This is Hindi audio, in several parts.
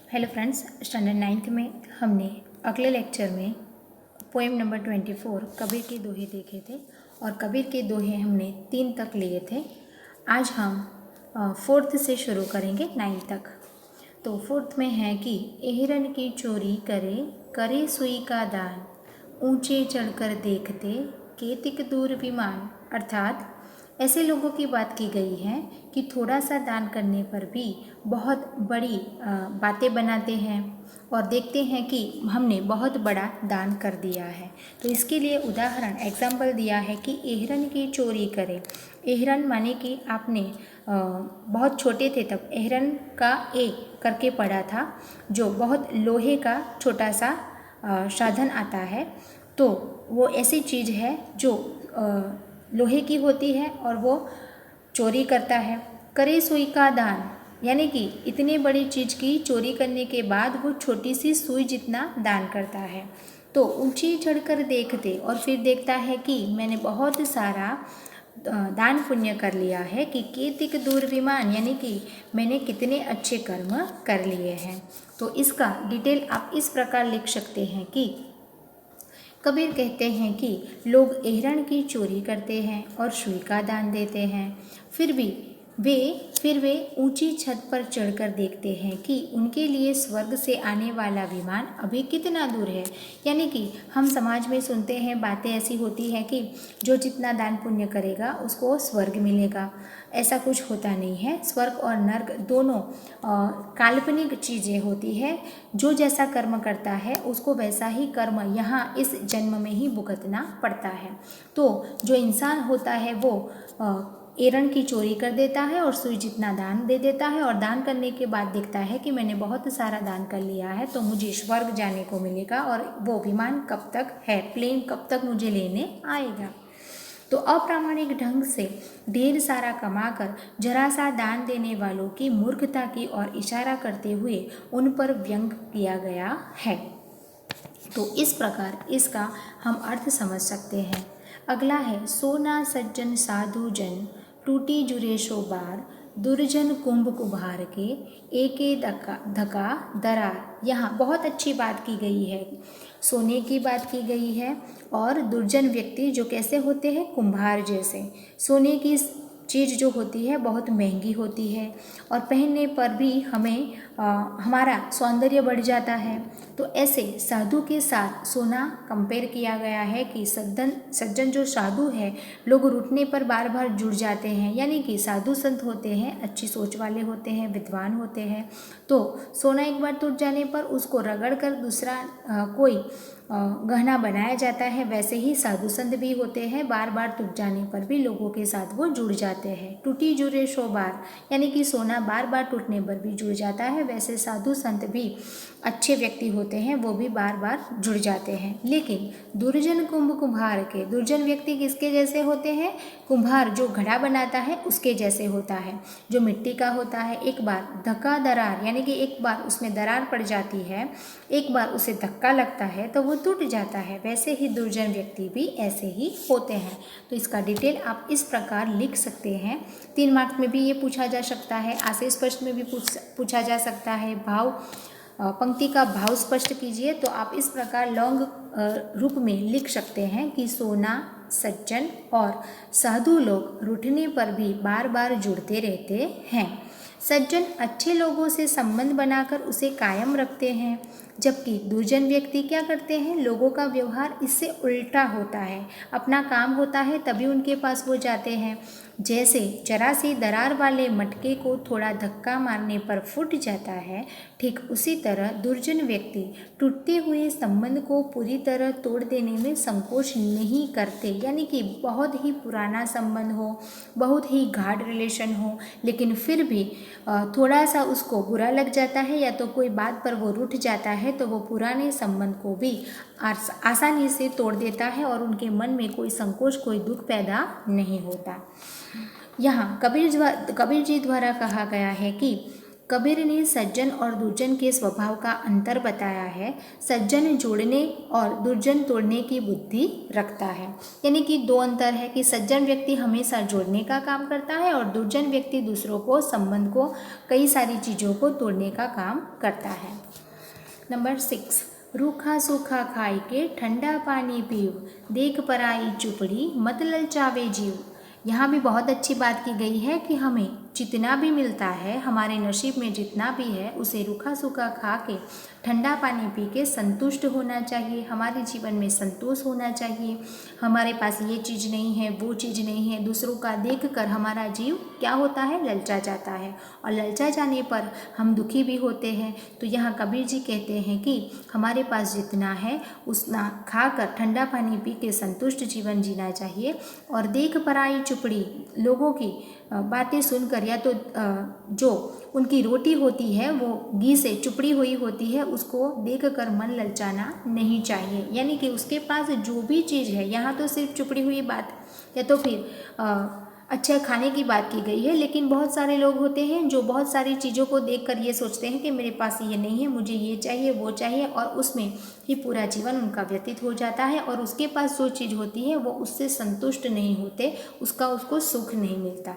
हेलो फ्रेंड्स, स्टैंडर्ड 9th में हमने अगले लेक्चर में पोएम नंबर 24 कबीर के दोहे देखे थे और कबीर के दोहे हमने 3 तक लिए थे। आज हम 4th से शुरू करेंगे 9 तक। तो 4th में है कि एहरन की चोरी करे करे सुई का दान, ऊंचे चढ़कर देखते केतिक दूर विमान। अर्थात ऐसे लोगों की बात की गई है कि थोड़ा सा दान करने पर भी बहुत बड़ी बातें बनाते हैं और देखते हैं कि हमने बहुत बड़ा दान कर दिया है। तो इसके लिए उदाहरण एग्जाम्पल दिया है कि एहरन की चोरी करे। एहरन माने कि आपने बहुत छोटे थे तब एहरन का ए करके पढ़ा था, जो बहुत लोहे का छोटा सा साधन आता है। तो वो ऐसी चीज़ है जो लोहे की होती है और वो चोरी करता है। करे सुई का दान यानी कि इतनी बड़ी चीज़ की चोरी करने के बाद वो छोटी सी सुई जितना दान करता है। तो ऊंची चढ़कर देखते और फिर देखता है कि मैंने बहुत सारा दान पुण्य कर लिया है कि केतिक दूर विमान यानी कि मैंने कितने अच्छे कर्म कर लिए हैं। तो इसका डिटेल आप इस प्रकार लिख सकते हैं कि कबीर कहते हैं कि लोग एहरन की चोरी करते हैं और सुई का दान देते हैं, फिर वे ऊंची छत पर चढ़कर देखते हैं कि उनके लिए स्वर्ग से आने वाला विमान अभी कितना दूर है। यानी कि हम समाज में सुनते हैं, बातें ऐसी होती हैं कि जो जितना दान पुण्य करेगा उसको स्वर्ग मिलेगा। ऐसा कुछ होता नहीं है। स्वर्ग और नर्क दोनों काल्पनिक चीज़ें होती है। जो जैसा कर्म करता है उसको वैसा ही कर्म यहाँ इस जन्म में ही भुगतना पड़ता है। तो जो इंसान होता है वो एहरन की चोरी कर देता है और सुई जितना दान दे देता है और दान करने के बाद देखता है कि मैंने बहुत सारा दान कर लिया है तो मुझे स्वर्ग जाने को मिलेगा और वो विमान कब तक है, प्लेन कब तक मुझे लेने आएगा। तो अप्रामाणिक ढंग से ढेर सारा कमाकर जरा सा दान देने वालों की मूर्खता की ओर इशारा करते हुए उन पर व्यंग किया गया है। तो इस प्रकार इसका हम अर्थ समझ सकते हैं। अगला है सोना सज्जन साधु जन, टूटी जुरे शो बार, दुर्जन कुंभ कुभार के, एके धका दरार। यहाँ बहुत अच्छी बात की गई है। सोने की बात की गई है और दुर्जन व्यक्ति जो कैसे होते हैं, कुम्हार जैसे। सोने की चीज़ जो होती है बहुत महंगी होती है और पहनने पर भी हमें हमारा सौंदर्य बढ़ जाता है। तो ऐसे साधु के साथ सोना कंपेयर किया गया है कि सज्जन जो साधु है, लोग रूठने पर बार बार जुड़ जाते हैं। यानी कि साधु संत होते हैं, अच्छी सोच वाले होते हैं, विद्वान होते हैं। तो सोना एक बार टूट जाने पर उसको रगड़ कर दूसरा कोई गहना बनाया जाता है। वैसे ही साधु संत भी होते हैं, बार बार टूट जाने पर भी लोगों के साथ वो जुड़ जाते हैं। टूटी जुड़े शो बार यानी कि सोना बार बार टूटने पर भी जुड़ जाता है। वैसे साधु संत भी अच्छे व्यक्ति होते हैं, वो भी बार बार जुड़ जाते हैं। लेकिन दुर्जन कुंभ कुम्हार के, दुर्जन व्यक्ति किसके जैसे होते हैं, कुम्हार जो घड़ा बनाता है उसके जैसे होता है, जो मिट्टी का होता है। एक बार धक्का दरार यानी कि एक बार उसमें दरार पड़ जाती है, एक बार उसे धक्का लगता है तो वो टूट जाता है। वैसे ही दुर्जन व्यक्ति भी ऐसे ही होते हैं। तो इसका डिटेल आप इस प्रकार लिख सकते हैं। 3 मार्क्स में भी ये पूछा जा सकता है, आशय स्पष्ट में भी पूछा जा सकता है। भाव पंक्ति का भाव स्पष्ट कीजिए। तो आप इस प्रकार लौंग रूप में लिख सकते हैं कि सोना सज्जन और साधु लोग रूठने पर भी बार बार जुड़ते रहते हैं। सज्जन अच्छे लोगों से संबंध बनाकर उसे कायम रखते हैं, जबकि दुर्जन व्यक्ति क्या करते हैं, लोगों का व्यवहार इससे उल्टा होता है। अपना काम होता है तभी उनके पास वो जाते हैं। जैसे जरा सी दरार वाले मटके को थोड़ा धक्का मारने पर फूट जाता है, ठीक उसी तरह दुर्जन व्यक्ति टूटते हुए संबंध को पूरी तरह तोड़ देने में संकोच नहीं करते। यानी कि बहुत ही पुराना संबंध हो, बहुत ही गाढ़ रिलेशन हो, लेकिन फिर भी थोड़ा सा उसको बुरा लग जाता है या तो कोई बात पर वो रूठ जाता है तो वो पुराने संबंध को भी आसानी से तोड़ देता है और उनके मन में कोई संकोच, कोई दुख पैदा नहीं होता। यहाँ कबीर जी द्वारा कहा गया है कि कबीर ने सज्जन और दुर्जन के स्वभाव का अंतर बताया है। सज्जन जोड़ने और दुर्जन तोड़ने की बुद्धि रखता है। यानी कि दो अंतर है कि सज्जन व्यक्ति हमेशा जोड़ने का काम करता है और दुर्जन व्यक्ति दूसरों को, संबंध को, कई सारी चीज़ों को तोड़ने का काम करता है। नंबर 6, रूखा सूखा खाई के ठंडा पानी पीव, देख पराई चुपड़ी मत ललचावे जीव। यहाँ भी बहुत अच्छी बात की गई है कि हमें जितना भी मिलता है, हमारे नसीब में जितना भी है, उसे रूखा सूखा खा के, ठंडा पानी पी के संतुष्ट होना चाहिए। हमारे जीवन में संतोष होना चाहिए। हमारे पास ये चीज़ नहीं है, वो चीज़ नहीं है, दूसरों का देखकर हमारा जीव क्या होता है, ललचा जाता है और ललचा जाने पर हम दुखी भी होते हैं। तो यहाँ कबीर जी कहते हैं कि हमारे पास जितना है उतना खाकर ठंडा पानी पी के संतुष्ट जीवन जीना चाहिए और देख पराई चुपड़ी, लोगों की बातें सुनकर या तो जो उनकी रोटी होती है वो घी से चुपड़ी हुई होती है, उसको देखकर मन ललचाना नहीं चाहिए। यानी कि उसके पास जो भी चीज़ है, यहाँ तो सिर्फ चुपड़ी हुई बात या तो फिर अच्छा खाने की बात की गई है, लेकिन बहुत सारे लोग होते हैं जो बहुत सारी चीज़ों को देखकर ये सोचते हैं कि मेरे पास ये नहीं है, मुझे ये चाहिए, वो चाहिए, और उसमें ही पूरा जीवन उनका व्यतीत हो जाता है और उसके पास जो चीज़ होती है वो उससे संतुष्ट नहीं होते, उसको सुख नहीं मिलता।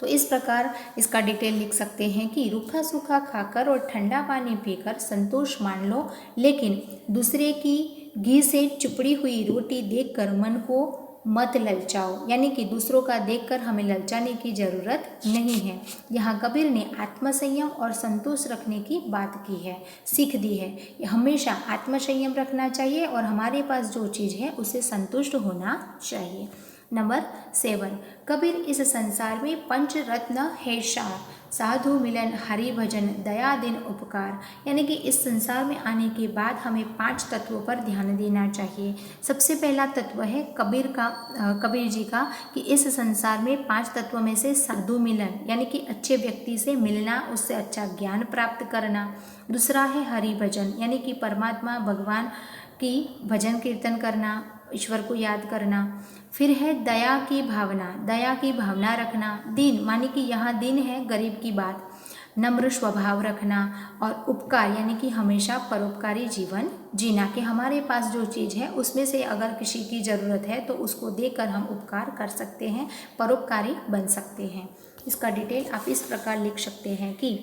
तो इस प्रकार इसका डिटेल लिख सकते हैं कि रूखा सूखा खाकर और ठंडा पानी पीकर संतोष मान लो, लेकिन दूसरे की घी से चुपड़ी हुई रोटी देखकर मन को मत ललचाओ। यानी कि दूसरों का देखकर हमें ललचाने की ज़रूरत नहीं है। यहाँ कबीर ने आत्मसंयम और संतोष रखने की बात की है, सीख दी है। हमेशा आत्मसंयम रखना चाहिए और हमारे पास जो चीज़ है उसे संतुष्ट होना चाहिए। नंबर 7, कबीर इस संसार में पंच रत्न है सार, साधु मिलन हरि भजन दया दिन उपकार। यानी कि इस संसार में आने के बाद हमें 5 तत्वों पर ध्यान देना चाहिए। सबसे पहला तत्व है कबीर जी का कि इस संसार में 5 तत्वों में से साधु मिलन, यानी कि अच्छे व्यक्ति से मिलना, उससे अच्छा ज्ञान प्राप्त करना। दूसरा है हरि भजन, यानी कि परमात्मा भगवान की भजन कीर्तन करना, ईश्वर को याद करना। फिर है दया की भावना रखना। दीन माने कि यहाँ दीन है गरीब की बात, नम्र स्वभाव रखना। और उपकार यानी कि हमेशा परोपकारी जीवन जीना, कि हमारे पास जो चीज़ है उसमें से अगर किसी की ज़रूरत है तो उसको देकर हम उपकार कर सकते हैं, परोपकारी बन सकते हैं। इसका डिटेल आप इस प्रकार लिख सकते हैं कि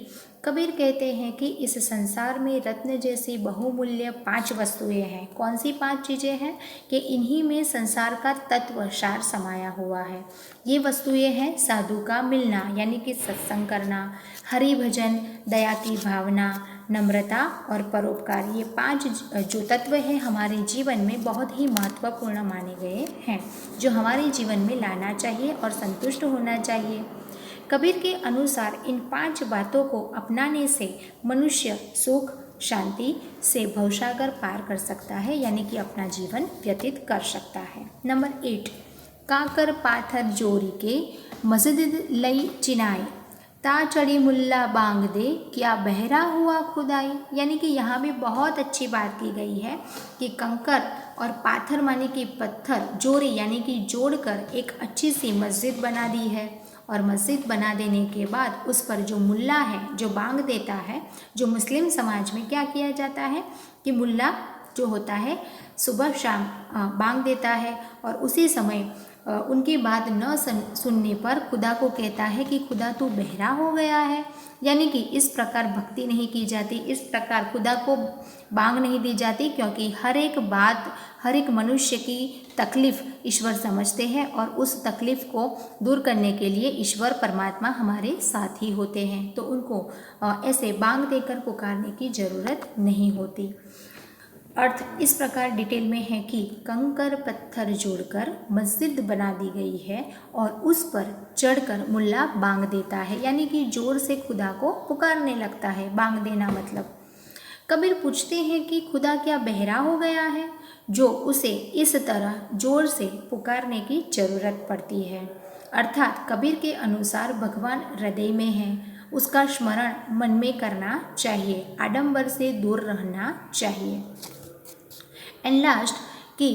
कबीर कहते हैं कि इस संसार में रत्न जैसी बहुमूल्य 5 वस्तुएं हैं। कौन सी 5 चीज़ें हैं? कि इन्हीं में संसार का तत्व सार समाया हुआ है। ये वस्तुएं हैं साधु का मिलना, यानी कि सत्संग करना, हरि भजन, दया की भावना, नम्रता और परोपकार। ये 5 जो तत्व हैं हमारे जीवन में बहुत ही महत्वपूर्ण माने गए हैं, जो हमारे जीवन में लाना चाहिए और संतुष्ट होना चाहिए। कबीर के अनुसार इन 5 बातों को अपनाने से मनुष्य सुख शांति से भवसागर पार कर सकता है, यानी कि अपना जीवन व्यतीत कर सकता है। नंबर 8, काकर पाथर जोरी के मस्जिद लई चिनाई, ता चढ़ी मुल्ला बांग दे क्या बहरा हुआ खुदाई। यानी कि यहाँ भी बहुत अच्छी बात की गई है कि कंकर और पाथर माने कि पत्थर, जोरी यानी कि जोड़कर एक अच्छी सी मस्जिद बना दी है। और मस्जिद बना देने के बाद उस पर जो मुल्ला है, जो बांग देता है, जो मुस्लिम समाज में क्या किया जाता है कि मुल्ला जो होता है सुबह शाम बांग देता है और उसी समय उनकी बात न सुनने पर खुदा को कहता है कि खुदा तू बहरा हो गया है। यानी कि इस प्रकार भक्ति नहीं की जाती, इस प्रकार खुदा को बांग नहीं दी जाती, क्योंकि हर एक बात, हर एक मनुष्य की तकलीफ़ ईश्वर समझते हैं और उस तकलीफ़ को दूर करने के लिए ईश्वर परमात्मा हमारे साथ ही होते हैं। तो उनको ऐसे बांग देकर पुकारने की ज़रूरत नहीं होती। अर्थ इस प्रकार डिटेल में है कि कंकर पत्थर जोड़कर मस्जिद बना दी गई है और उस पर चढ़कर मुल्ला बांग देता है, यानी कि जोर से खुदा को पुकारने लगता है। बांग देना मतलब, कबीर पूछते हैं कि खुदा क्या बहरा हो गया है जो उसे इस तरह जोर से पुकारने की जरूरत पड़ती है। अर्थात कबीर के अनुसार भगवान हृदय में है, उसका स्मरण मन में करना चाहिए, आडंबर से दूर रहना चाहिए। एंड लास्ट कि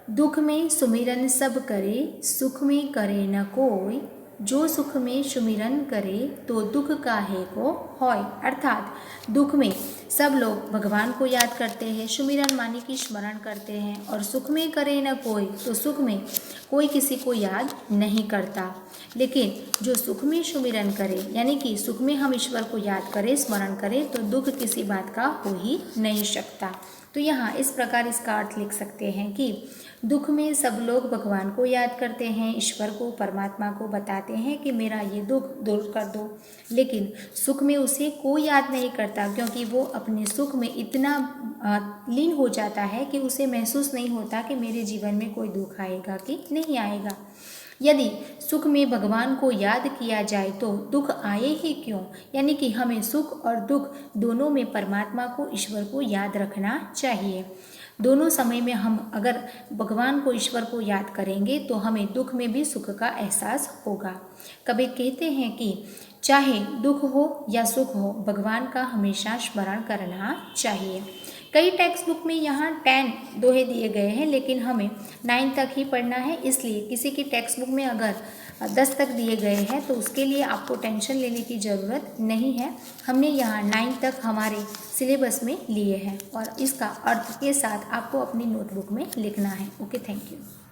दुख में सुमिरन सब करे, सुख में करे न कोई, जो सुख में सुमिरन करे तो दुख काहे को होय। अर्थात दुख में सब लोग भगवान को याद करते हैं, सुमिरन मानी कि स्मरण करते हैं, और सुख में करे न कोई, तो सुख में कोई किसी को याद नहीं करता। लेकिन जो सुख में सुमिरन करे, यानी कि सुख में हम ईश्वर को याद करें, स्मरण करें, तो दुख किसी बात का हो ही नहीं सकता। तो यहाँ इस प्रकार इसका अर्थ लिख सकते हैं कि दुख में सब लोग भगवान को याद करते हैं, ईश्वर को, परमात्मा को बताते हैं कि मेरा ये दुख दूर कर दो, लेकिन सुख में उसे कोई याद नहीं करता, क्योंकि वो अपने सुख में इतना लीन हो जाता है कि उसे महसूस नहीं होता कि मेरे जीवन में कोई दुख आएगा कि नहीं आएगा। यदि सुख में भगवान को याद किया जाए तो दुख आए ही क्यों, यानी कि हमें सुख और दुख दोनों में परमात्मा को, ईश्वर को याद रखना चाहिए। दोनों समय में हम अगर भगवान को, ईश्वर को याद करेंगे तो हमें दुख में भी सुख का एहसास होगा। कबीर कहते हैं कि चाहे दुख हो या सुख हो, भगवान का हमेशा स्मरण करना चाहिए। कई टेक्स्ट बुक में यहाँ 10 दोहे दिए गए हैं, लेकिन हमें 9 तक ही पढ़ना है, इसलिए किसी की टेक्स्ट बुक में अगर 10 तक दिए गए हैं तो उसके लिए आपको टेंशन लेने की ज़रूरत नहीं है। हमने यहाँ 9 तक हमारे सिलेबस में लिए हैं और इसका अर्थ के साथ आपको अपनी नोटबुक में लिखना है। Okay, thank you.